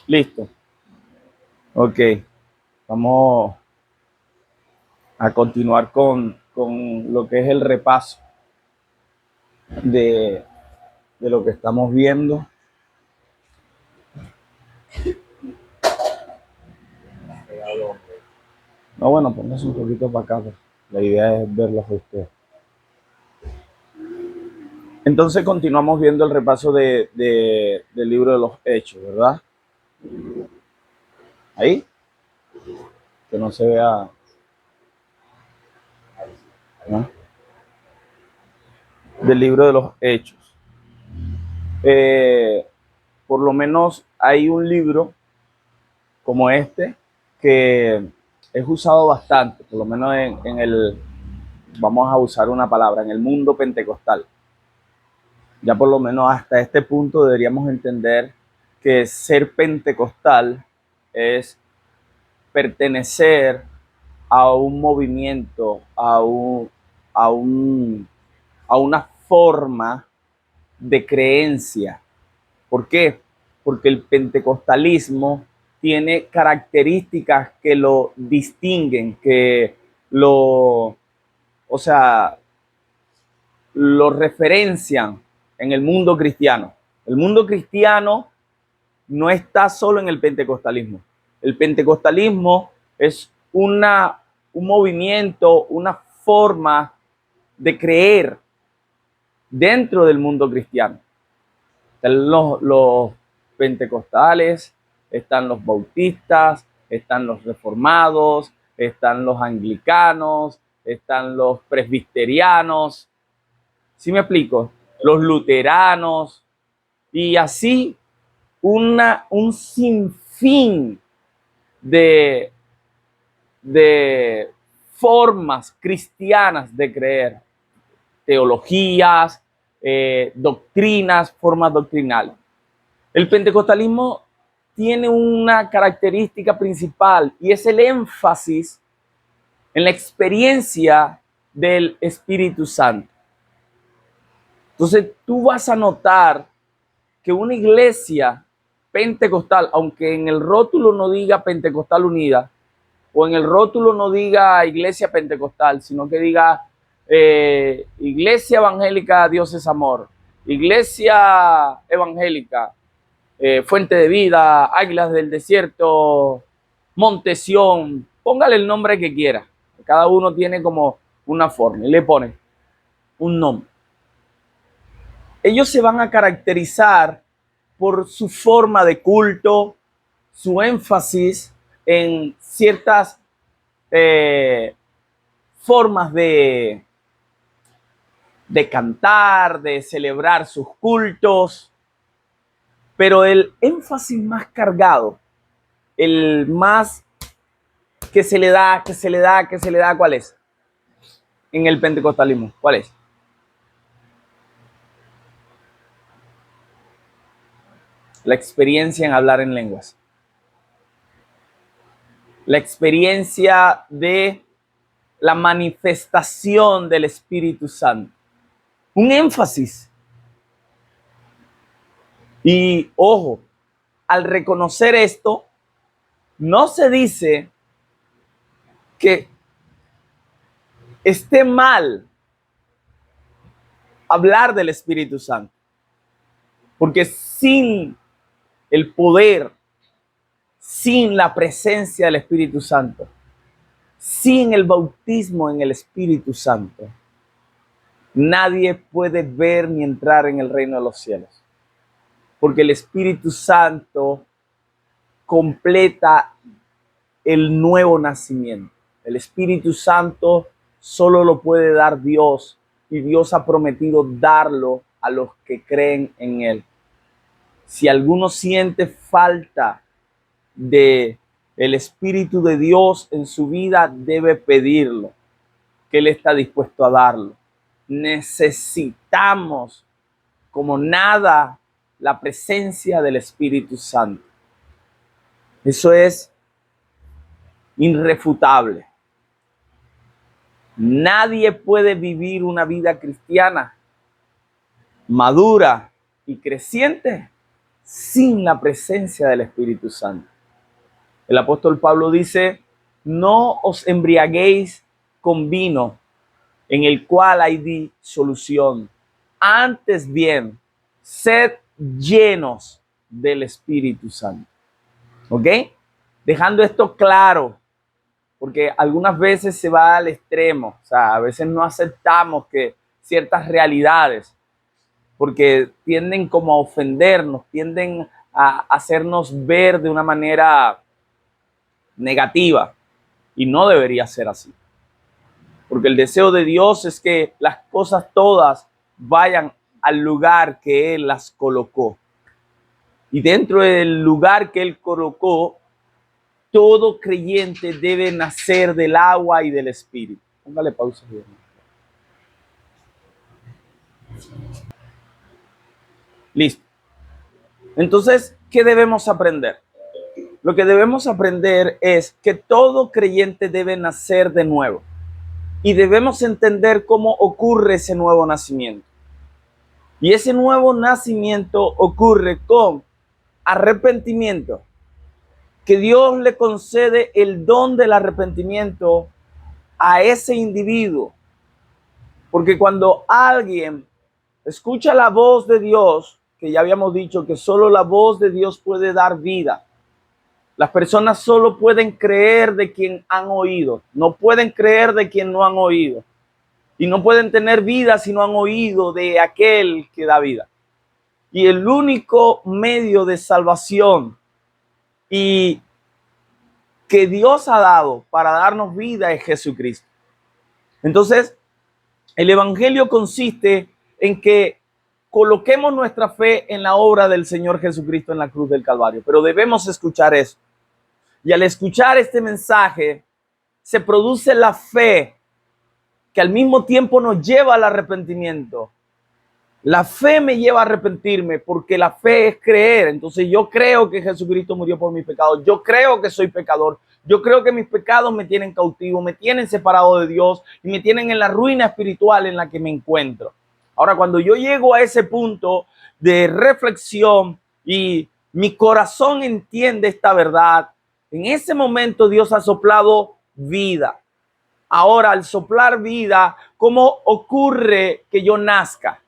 Listo. Ok. Vamos a continuar con lo que es el repaso de, de lo que estamos viendo. No, bueno, póngase un poquito para acá. Pues. La idea es verlos a ustedes. Entonces continuamos viendo el repaso del libro de los Hechos, ¿verdad? Ahí, que no se vea. ¿No? Del libro de los Hechos. Eh, por lo menos hay un libro como este que es usado bastante, por lo menos en el, vamos a usar una palabra, en el mundo pentecostal. Ya por lo menos hasta este punto deberíamos entender que ser pentecostal es pertenecer a un movimiento, a, un, a una forma de creencia. ¿Por qué? Porque el pentecostalismo tiene características que lo distinguen, que lo, o sea, lo referencian en el mundo cristiano. El mundo cristiano no está solo en el pentecostalismo. El pentecostalismo es un movimiento, una forma de creer dentro del mundo cristiano. Están los pentecostales, están los bautistas, están los reformados, están los anglicanos, están los presbiterianos, ¿sí me explico? Los luteranos, y así un sinfín de, de formas cristianas de creer, teologías, doctrinas, formas doctrinales. El pentecostalismo tiene una característica principal y es el énfasis en la experiencia del Espíritu Santo. Entonces tú vas a notar que una iglesia pentecostal, aunque en el rótulo no diga Pentecostal Unida, o en el rótulo no diga Iglesia Pentecostal, sino que diga Iglesia Evangélica Dios es Amor, Iglesia Evangélica, Fuente de Vida, Águilas del Desierto, Monte Sión, póngale el nombre que quiera. Cada uno tiene como una forma y le pone un nombre. Ellos se van a caracterizar por su forma de culto, su énfasis en ciertas formas de cantar, de celebrar sus cultos, pero el énfasis más cargado, el más que se le da, ¿cuál es? En el pentecostalismo, ¿cuál es? La experiencia en hablar en lenguas. La experiencia de la manifestación del Espíritu Santo. Un énfasis. Y ojo, al reconocer esto, no se dice que esté mal hablar del Espíritu Santo. Porque sin el poder, sin la presencia del Espíritu Santo, sin el bautismo en el Espíritu Santo, nadie puede ver ni entrar en el reino de los cielos. Porque el Espíritu Santo completa el nuevo nacimiento. El Espíritu Santo solo lo puede dar Dios y Dios ha prometido darlo a los que creen en Él. Si alguno siente falta de el Espíritu de Dios en su vida, debe pedirlo, que Él está dispuesto a darlo. Necesitamos como nada la presencia del Espíritu Santo. Eso es irrefutable. Nadie puede vivir una vida cristiana madura y creciente sin la presencia del Espíritu Santo. El apóstol Pablo dice, no os embriaguéis con vino, en el cual hay disolución. Antes bien, sed llenos del Espíritu Santo. ¿Ok? Dejando esto claro, porque algunas veces se va al extremo. O sea, a veces no aceptamos que ciertas realidades, porque tienden como a ofendernos, tienden a hacernos ver de una manera negativa. Y no debería ser así. Porque el deseo de Dios es que las cosas todas vayan al lugar que Él las colocó. Y dentro del lugar que Él colocó, todo creyente debe nacer del agua y del Espíritu. Póngale pausa. Listo. Entonces, ¿qué debemos aprender? Lo que debemos aprender es que todo creyente debe nacer de nuevo. Y debemos entender cómo ocurre ese nuevo nacimiento. Y ese nuevo nacimiento ocurre con arrepentimiento, que Dios le concede el don del arrepentimiento a ese individuo. Porque cuando alguien escucha la voz de Dios, que ya habíamos dicho que solo la voz de Dios puede dar vida, las personas solo pueden creer de quien han oído, no pueden creer de quien no han oído. Y no pueden tener vida si no han oído de aquel que da vida. Y el único medio de salvación y que Dios ha dado para darnos vida es Jesucristo. Entonces, el evangelio consiste en que coloquemos nuestra fe en la obra del Señor Jesucristo en la cruz del Calvario, pero debemos escuchar eso. Y al escuchar este mensaje, se produce la fe que al mismo tiempo nos lleva al arrepentimiento. La fe me lleva a arrepentirme porque la fe es creer. Entonces yo creo que Jesucristo murió por mis pecados. Yo creo que soy pecador. Yo creo que mis pecados me tienen cautivo, me tienen separado de Dios y me tienen en la ruina espiritual en la que me encuentro. Ahora, cuando yo llego a ese punto de reflexión y mi corazón entiende esta verdad, en ese momento Dios ha soplado vida. Ahora, al soplar vida, ¿cómo ocurre que yo nazca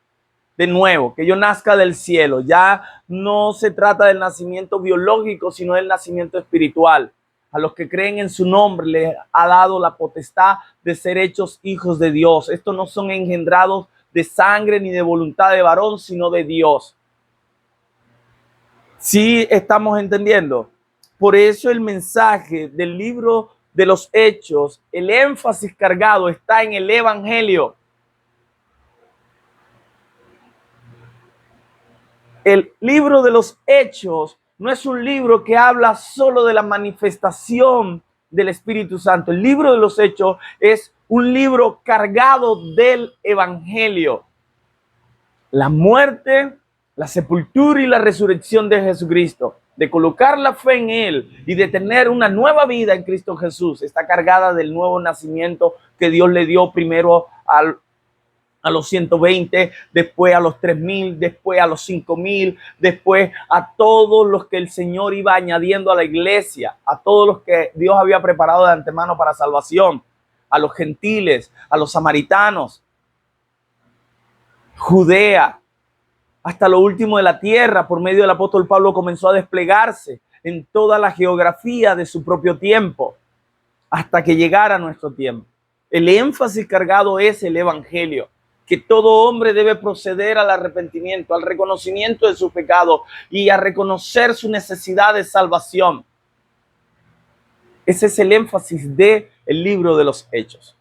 de nuevo, que yo nazca del cielo? Ya no se trata del nacimiento biológico, sino del nacimiento espiritual. A los que creen en su nombre les ha dado la potestad de ser hechos hijos de Dios. Estos no son engendrados de sangre ni de voluntad de varón, sino de Dios. ¿Sí estamos entendiendo? Por eso el mensaje del libro de los Hechos, el énfasis cargado está en el Evangelio. El libro de los Hechos no es un libro que habla solo de la manifestación del Espíritu Santo. El libro de los Hechos es un libro cargado del Evangelio. La muerte, la sepultura y la resurrección de Jesucristo, de colocar la fe en Él y de tener una nueva vida en Cristo Jesús, está cargada del nuevo nacimiento que Dios le dio primero a los 120, después a los 3,000, después a los 5,000, después a todos los que el Señor iba añadiendo a la iglesia, a todos los que Dios había preparado de antemano para salvación, a los gentiles, a los samaritanos, Judea, hasta lo último de la tierra. Por medio del apóstol Pablo comenzó a desplegarse en toda la geografía de su propio tiempo, hasta que llegara nuestro tiempo. El énfasis cargado es el evangelio, que todo hombre debe proceder al arrepentimiento, al reconocimiento de su pecado y a reconocer su necesidad de salvación. Ese es el énfasis del libro de los Hechos.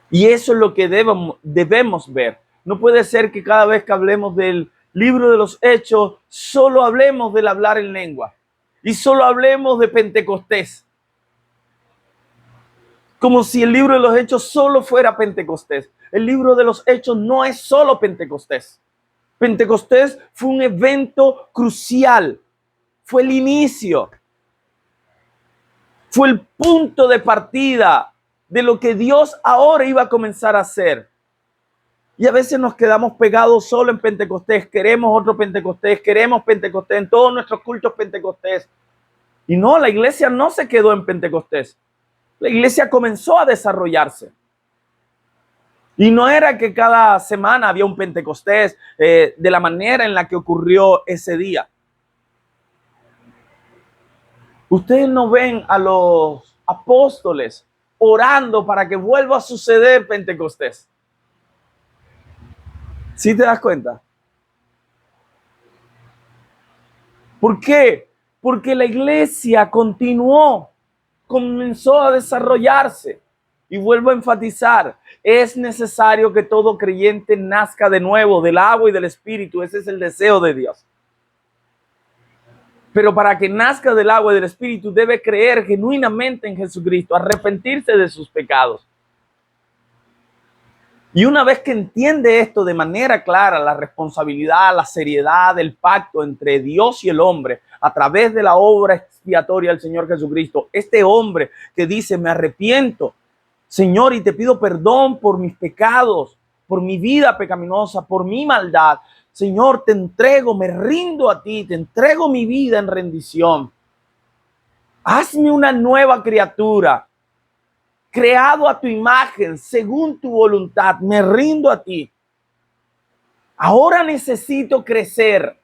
Y eso es lo que debemos ver. No puede ser que cada vez que hablemos del libro de los Hechos, solo hablemos del hablar en lengua y solo hablemos de Pentecostés. Como si el libro de los Hechos solo fuera Pentecostés. El libro de los Hechos no es solo Pentecostés. Pentecostés fue un evento crucial. Fue el inicio. Fue el punto de partida de lo que Dios ahora iba a comenzar a hacer. Y a veces nos quedamos pegados solo en Pentecostés. Queremos otro Pentecostés, queremos Pentecostés en todos nuestros cultos Pentecostés. Y no, la iglesia no se quedó en Pentecostés. La iglesia comenzó a desarrollarse. Y no era que cada semana había un Pentecostés de la manera en la que ocurrió ese día. Ustedes no ven a los apóstoles orando para que vuelva a suceder Pentecostés. ¿Sí te das cuenta? ¿Por qué? Porque la iglesia continuó, comenzó a desarrollarse. Y vuelvo a enfatizar, es necesario que todo creyente nazca de nuevo del agua y del espíritu. Ese es el deseo de Dios. Pero para que nazca del agua y del espíritu debe creer genuinamente en Jesucristo, arrepentirse de sus pecados. Y una vez que entiende esto de manera clara, la responsabilidad, la seriedad del pacto entre Dios y el hombre a través de la obra expiatoria del Señor Jesucristo, este hombre que dice, me arrepiento, Señor, y te pido perdón por mis pecados, por mi vida pecaminosa, por mi maldad. Señor, te entrego, me rindo a ti, te entrego mi vida en rendición. Hazme una nueva criatura, creado a tu imagen, según tu voluntad, me rindo a ti. Ahora necesito crecer,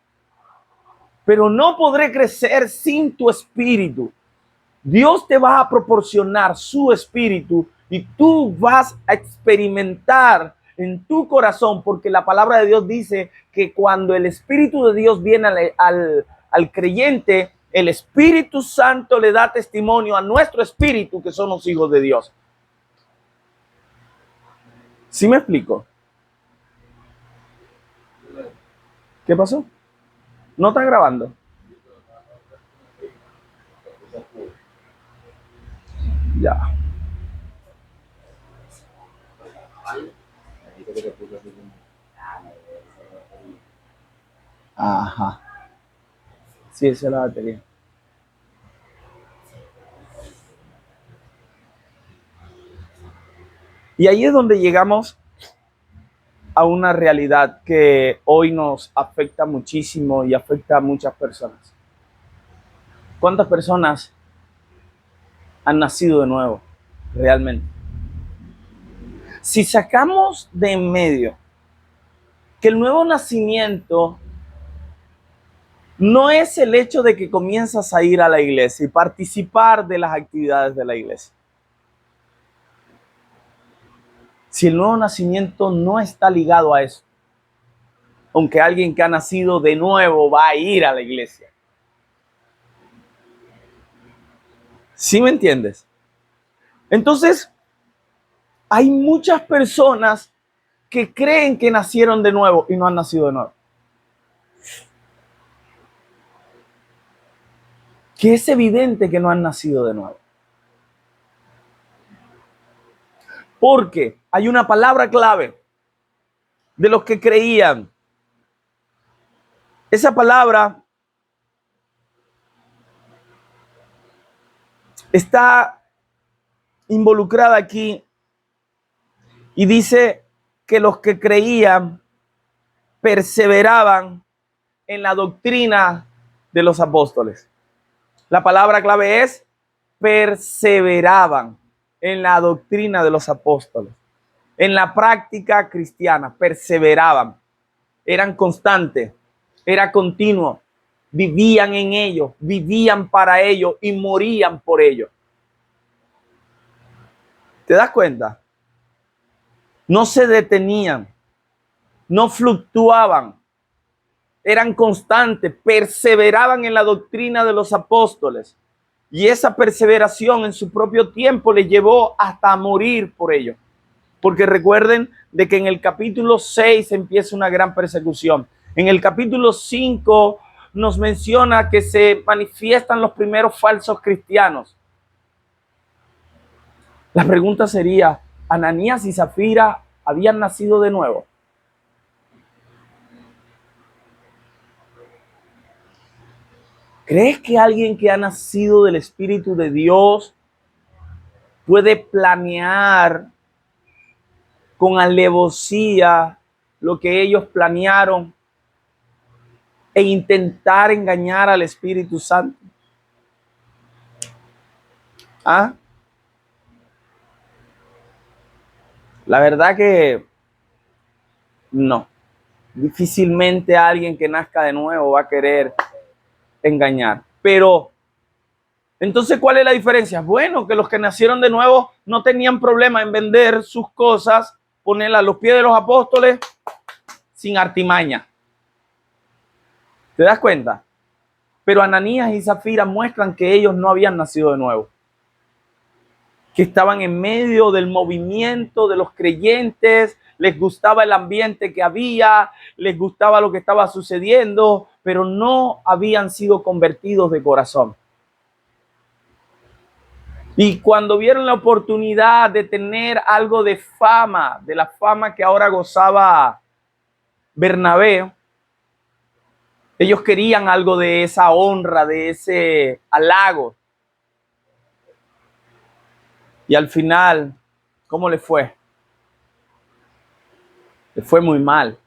pero no podré crecer sin tu espíritu. Dios te va a proporcionar su espíritu y tú vas a experimentar en tu corazón, porque la palabra de Dios dice que cuando el Espíritu de Dios viene al creyente, el Espíritu Santo le da testimonio a nuestro espíritu que somos hijos de Dios. ¿Sí me explico? ¿Qué pasó? ¿No está grabando? Ya. Ajá. Sí, esa es la batería. Y ahí es donde llegamos a una realidad que hoy nos afecta muchísimo y afecta a muchas personas. ¿Cuántas personas han nacido de nuevo realmente? Si sacamos de en medio que el nuevo nacimiento no es el hecho de que comienzas a ir a la iglesia y participar de las actividades de la iglesia. Si el nuevo nacimiento no está ligado a eso, aunque alguien que ha nacido de nuevo va a ir a la iglesia. ¿Sí me entiendes? Entonces, hay muchas personas que creen que nacieron de nuevo y no han nacido de nuevo. Que es evidente que no han nacido de nuevo. Porque hay una palabra clave de los que creían. Esa palabra está involucrada aquí y dice que los que creían perseveraban en la doctrina de los apóstoles. La palabra clave es perseveraban en la doctrina de los apóstoles. En la práctica cristiana, perseveraban. Eran constantes, era continuo. Vivían en ello, vivían para ello y morían por ello. ¿Te das cuenta? No se detenían, no fluctuaban, eran constantes, perseveraban en la doctrina de los apóstoles. Y esa perseveración en su propio tiempo les llevó hasta morir por ello. Porque recuerden de que en el capítulo 6 empieza una gran persecución. En el capítulo 5 nos menciona que se manifiestan los primeros falsos cristianos. La pregunta sería, ¿Ananías y Zafira habían nacido de nuevo? ¿Crees que alguien que ha nacido del Espíritu de Dios puede planear con alevosía lo que ellos planearon e intentar engañar al Espíritu Santo. ¿Ah? La verdad que no. Difícilmente alguien que nazca de nuevo va a querer engañar. Pero, entonces, ¿cuál es la diferencia? Bueno, que los que nacieron de nuevo no tenían problema en vender sus cosas, ponerlas a los pies de los apóstoles sin artimaña. ¿Te das cuenta? Pero Ananías y Zafira muestran que ellos no habían nacido de nuevo, que estaban en medio del movimiento de los creyentes, les gustaba el ambiente que había, les gustaba lo que estaba sucediendo, pero no habían sido convertidos de corazón. Y cuando vieron la oportunidad de tener algo de fama, de la fama que ahora gozaba Bernabé, ellos querían algo de esa honra, de ese halago. Y al final, ¿cómo le fue? Le fue muy mal.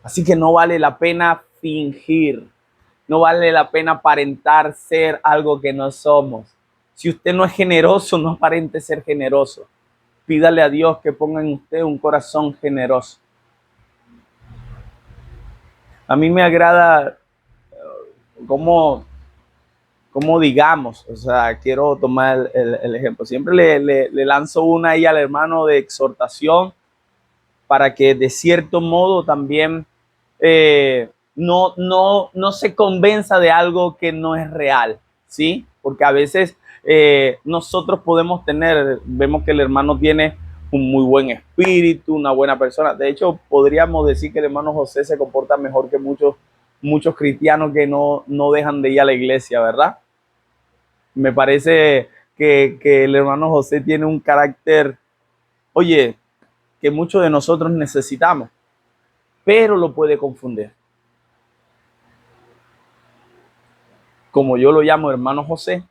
Así que no vale la pena fingir. No vale la pena aparentar ser algo que no somos. Si usted no es generoso, no aparente ser generoso. Pídale a Dios que ponga en usted un corazón generoso. A mí me agrada cómo digamos, o sea, quiero tomar el ejemplo. Siempre le lanzo una ahí al hermano de exhortación para que de cierto modo también no se convenza de algo que no es real, ¿sí? Porque a veces nosotros podemos vemos que el hermano tiene un muy buen espíritu, una buena persona. De hecho, podríamos decir que el hermano José se comporta mejor que muchos cristianos que no dejan de ir a la iglesia, ¿verdad? Me parece que el hermano José tiene un carácter, oye, que muchos de nosotros necesitamos, pero lo puede confundir. Como yo lo llamo hermano José.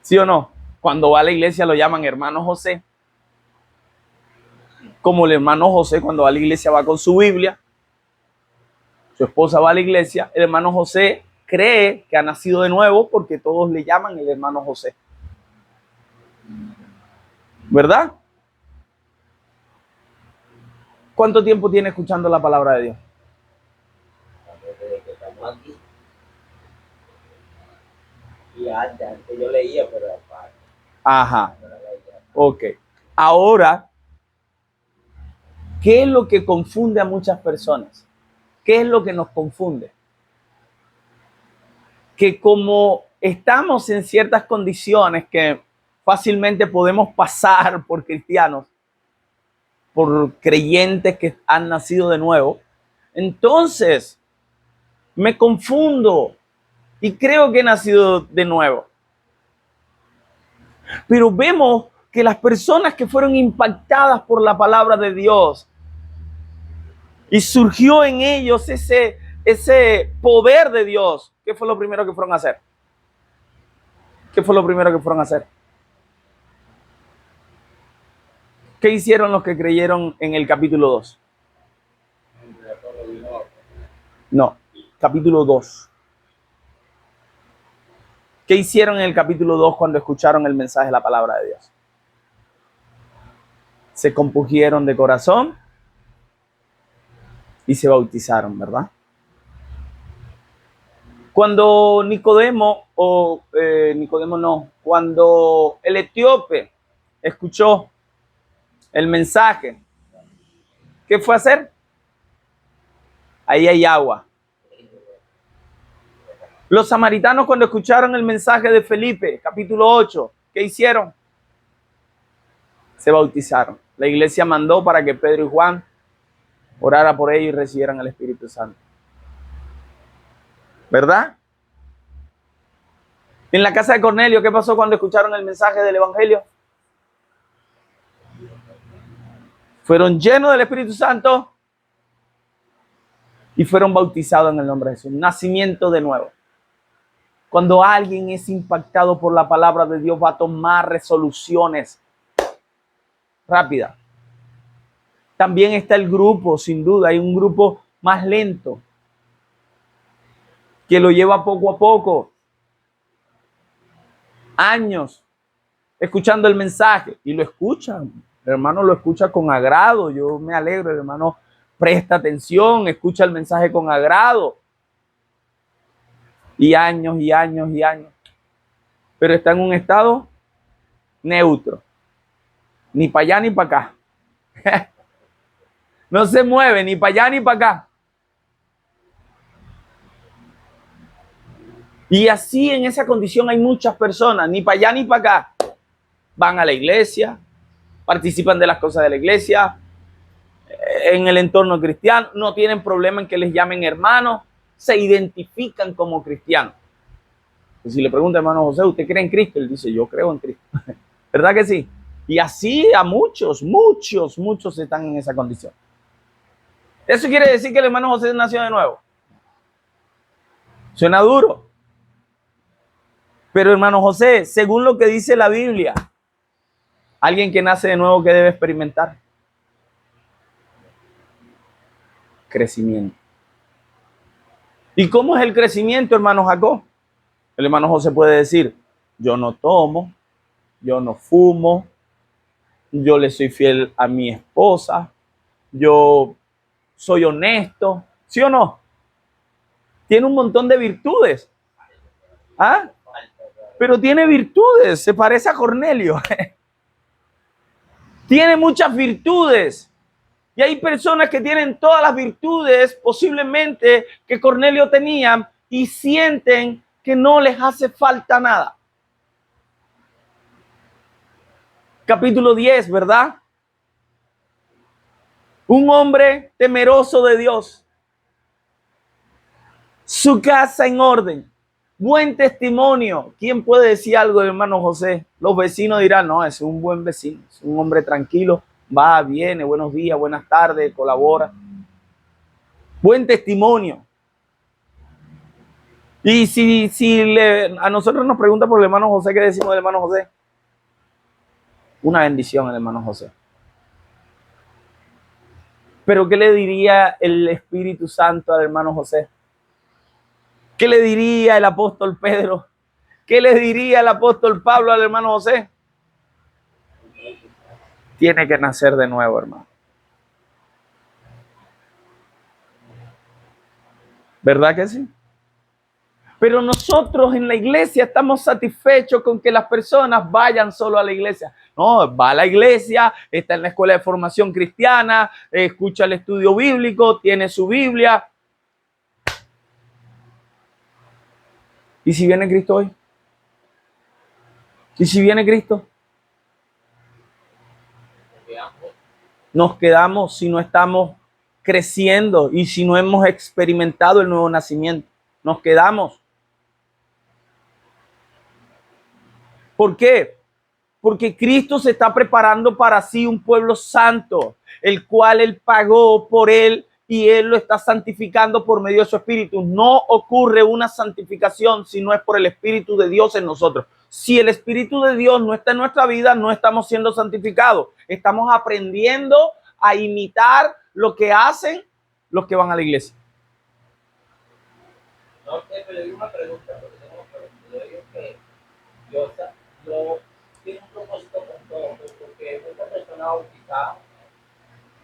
¿Sí o no? Cuando va a la iglesia lo llaman hermano José. Como el hermano José cuando va a la iglesia va con su Biblia. Su esposa va a la iglesia. El hermano José cree que ha nacido de nuevo porque todos le llaman el hermano José. ¿Verdad? ¿Cuánto tiempo tiene escuchando la palabra de Dios? Desde que estamos aquí. Y antes yo leía, pero aparte. Ajá. Ok. Ahora, ¿qué es lo que confunde a muchas personas? ¿Qué es lo que nos confunde? Que como estamos en ciertas condiciones que fácilmente podemos pasar por cristianos, por creyentes que han nacido de nuevo, entonces me confundo y creo que he nacido de nuevo. Pero vemos que las personas que fueron impactadas por la palabra de Dios y surgió en ellos ese poder de Dios, ¿qué fue lo primero que fueron a hacer? ¿Qué fue lo primero que fueron a hacer? ¿Qué hicieron los que creyeron en el capítulo 2? No, capítulo 2. ¿Qué hicieron en el capítulo 2 cuando escucharon el mensaje de la palabra de Dios? Se compungieron de corazón y se bautizaron, ¿verdad? Cuando cuando el etíope escuchó el mensaje, ¿qué fue a hacer? Ahí hay agua. Los samaritanos cuando escucharon el mensaje de Felipe, capítulo 8, ¿qué hicieron? Se bautizaron. La iglesia mandó para que Pedro y Juan orara por ellos y recibieran el Espíritu Santo. ¿Verdad? En la casa de Cornelio, ¿qué pasó cuando escucharon el mensaje del Evangelio? Fueron llenos del Espíritu Santo y fueron bautizados en el nombre de Jesús. Nacimiento de nuevo. Cuando alguien es impactado por la palabra de Dios, va a tomar resoluciones rápidas. También está el grupo, sin duda, hay un grupo más lento, que lo lleva poco a poco, años, escuchando el mensaje, y lo escuchan. El hermano lo escucha con agrado, yo me alegro, el hermano presta atención, escucha el mensaje con agrado, y años y años y años, pero está en un estado neutro, ni para allá ni para acá. No se mueve ni para allá ni para acá. Y así en esa condición hay muchas personas, ni para allá ni para acá. Van a la iglesia, participan de las cosas de la iglesia, en el entorno cristiano, no tienen problema en que les llamen hermanos, se identifican como cristianos. Y si le pregunta, hermano José, ¿usted cree en Cristo? Él dice, yo creo en Cristo. ¿Verdad que sí? Y así a muchos están en esa condición. ¿Eso quiere decir que el hermano José nació de nuevo? Suena duro. Pero hermano José, según lo que dice la Biblia, alguien que nace de nuevo, ¿qué debe experimentar? Crecimiento. ¿Y cómo es el crecimiento, hermano Jacob? El hermano José puede decir, yo no tomo, yo no fumo, yo le soy fiel a mi esposa, yo soy honesto, ¿sí o no? Tiene un montón de virtudes. ¿Ah? Pero tiene virtudes, se parece a Cornelio. Tiene muchas virtudes. Y hay personas que tienen todas las virtudes posiblemente que Cornelio tenía y sienten que no les hace falta nada. Capítulo 10, ¿verdad? Un hombre temeroso de Dios. Su casa en orden. Buen testimonio. ¿Quién puede decir algo del hermano José? Los vecinos dirán, no, es un buen vecino, es un hombre tranquilo, va, viene, buenos días, buenas tardes, colabora. Buen testimonio. Y si a nosotros nos pregunta por el hermano José, ¿qué decimos del hermano José? Una bendición el hermano José. Pero ¿qué le diría el Espíritu Santo al hermano José? ¿Qué le diría el apóstol Pedro? ¿Qué le diría el apóstol Pablo al hermano José? Tiene que nacer de nuevo, hermano. ¿Verdad que sí? Pero nosotros en la iglesia estamos satisfechos con que las personas vayan solo a la iglesia. No, va a la iglesia, está en la escuela de formación cristiana, escucha el estudio bíblico, tiene su Biblia. ¿Y si viene Cristo hoy? ¿Y si viene Cristo? Nos quedamos si no estamos creciendo y si no hemos experimentado el nuevo nacimiento. Nos quedamos. ¿Por qué? Porque Cristo se está preparando para sí un pueblo santo, el cual Él pagó por Él y Él lo está santificando por medio de su Espíritu. No ocurre una santificación si no es por el Espíritu de Dios en nosotros. Si el Espíritu de Dios no está en nuestra vida, no estamos siendo santificados. Estamos aprendiendo a imitar lo que hacen los que van a la iglesia. No sé, pero hay una pregunta, porque tengo una pregunta. Yo digo que yo tengo un propósito con todo, porque muchas personas bautizadas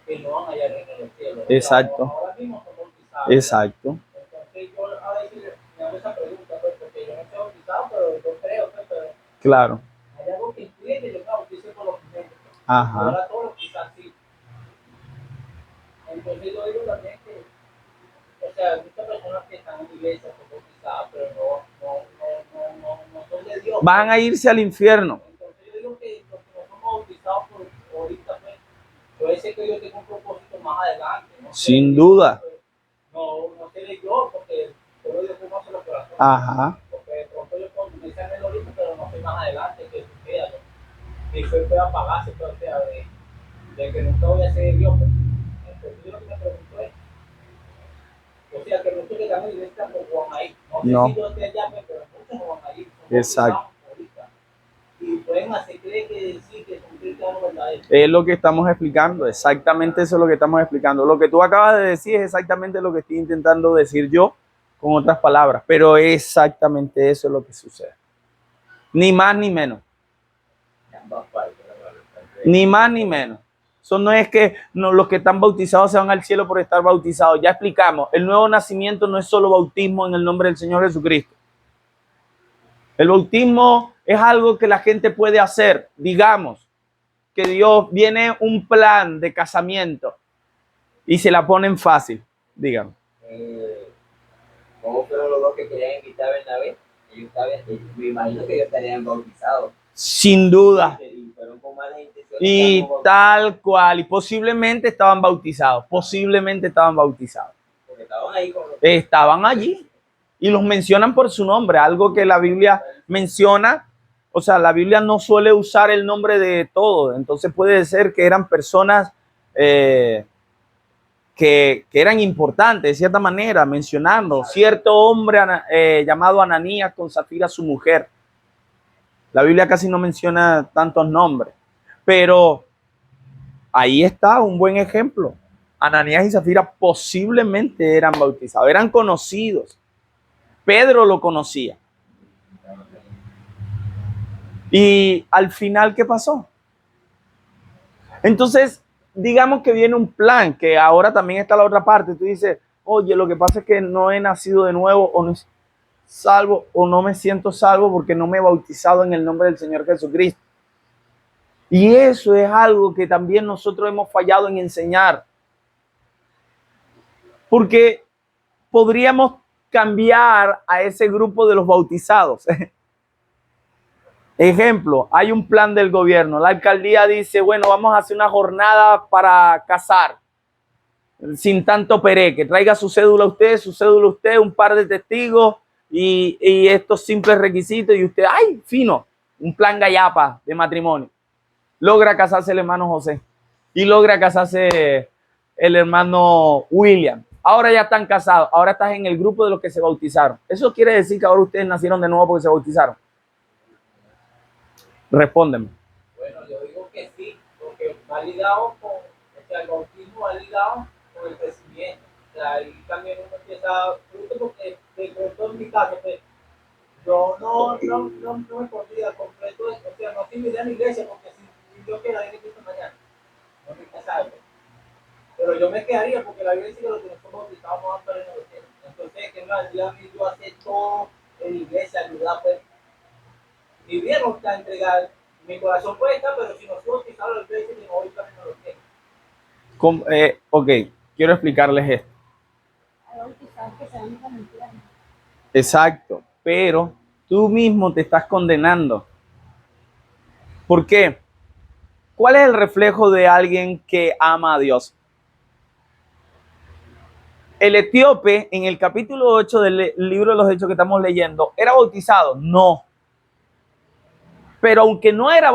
que no van allá en el cielo. Exacto. Ahora mismo son bautizados. Exacto. Entonces yo a veces me hago esa pregunta, pues, porque yo no estoy bautizado, pero yo creo que Claro. hay algo que incluye que yo me bautice por los primeros. Ajá. Ahora todos quizás sí. Entonces yo digo también que, o sea, muchas personas que están en iglesia son bautizadas, pero no son de Dios. Van a irse al infierno. Entonces yo digo que los que no somos bautizados por ahorita, pues, puede ser que yo tenga un propósito más adelante. ¿No? Sin duda. No seré yo, porque solo Dios conoce los corazones. Ajá. Porque de pronto yo puedo comenzar en el ahorita, pero no sé más adelante que suceda. Mi fe puede apagarse, o sea, de que nunca voy a ser de Dios. Pues. Entonces yo lo que me pregunto es, o sea, que muchos que están en la iglesia no van a ir. No sé si yo esté allá, pero muchos no van a ir. Exacto. Y pueden hacer creer que sí, que son cristianos verdaderos. Es lo que estamos explicando, exactamente eso es lo que estamos explicando. Lo que tú acabas de decir es exactamente lo que estoy intentando decir yo con otras palabras, pero exactamente eso es lo que sucede. Ni más ni menos. Ambas partes, hermano. Ni más ni menos. Eso no es que los que están bautizados se van al cielo por estar bautizados. Ya explicamos, el nuevo nacimiento no es solo bautismo en el nombre del Señor Jesucristo. El bautismo es algo que la gente puede hacer. Digamos que Dios viene un plan de casamiento y se la ponen fácil, digamos. ¿Cómo fueron los dos que querían invitar a Bernabé? Me imagino que ellos estarían bautizados. Sin duda. Y fueron con malas intenciones. Y tal cual. Y posiblemente estaban bautizados. Posiblemente estaban bautizados. Porque estaban ahí con los... Estaban allí. Y los mencionan por su nombre. Algo que la Biblia menciona. O sea, la Biblia no suele usar el nombre de todos. Entonces puede ser que eran personas que eran importantes, de cierta manera, mencionando. Cierto hombre llamado Ananías con Zafira, su mujer. La Biblia casi no menciona tantos nombres, pero ahí está un buen ejemplo. Ananías y Zafira posiblemente eran bautizados, eran conocidos. Pedro lo conocía. Y al final, ¿qué pasó? Entonces, digamos que viene un plan, que ahora también está la otra parte. Tú dices, oye, lo que pasa es que no he nacido de nuevo o no he salvo o no me siento salvo porque no me he bautizado en el nombre del Señor Jesucristo. Y eso es algo que también nosotros hemos fallado en enseñar. Porque podríamos cambiar a ese grupo de los bautizados. Ejemplo, hay un plan del gobierno. La alcaldía dice, bueno, vamos a hacer una jornada para casar. Sin tanto pereque. Traiga su cédula usted, un par de testigos y estos simples requisitos. Y usted, ¡ay, fino! Un plan gallapa de matrimonio. Logra casarse el hermano José. Y logra casarse el hermano William. Ahora ya están casados. Ahora estás en el grupo de los que se bautizaron. ¿Eso quiere decir que ahora ustedes nacieron de nuevo porque se bautizaron? Respóndeme. Bueno, yo digo que sí, porque va ligado con, o sea, el bautismo va ligado con el crecimiento. O sea, ahí también uno empieza, porque de pronto en mi caso, pues, yo no me pondría completo, o sea, no estoy en la iglesia, porque si yo quedaría en Cristo mañana, no me casarme. Pero yo me quedaría porque la Biblia dice que los que no somos bautizados vamos a perder en los cielos. Entonces, que me ayuda a mí yo a hacer todo en la iglesia, ayudar, pues, mi vida no está entregada, mi corazón puede estar, pero si no soy bautizado, el Biblia dice que no voy camino a los cielos. Ok, quiero explicarles esto. Exacto, pero tú mismo te estás condenando. ¿Por qué? ¿Cuál es el reflejo de alguien que ama a Dios? El etíope, en el capítulo 8 del libro de los Hechos que estamos leyendo, ¿era bautizado? No. Pero aunque no era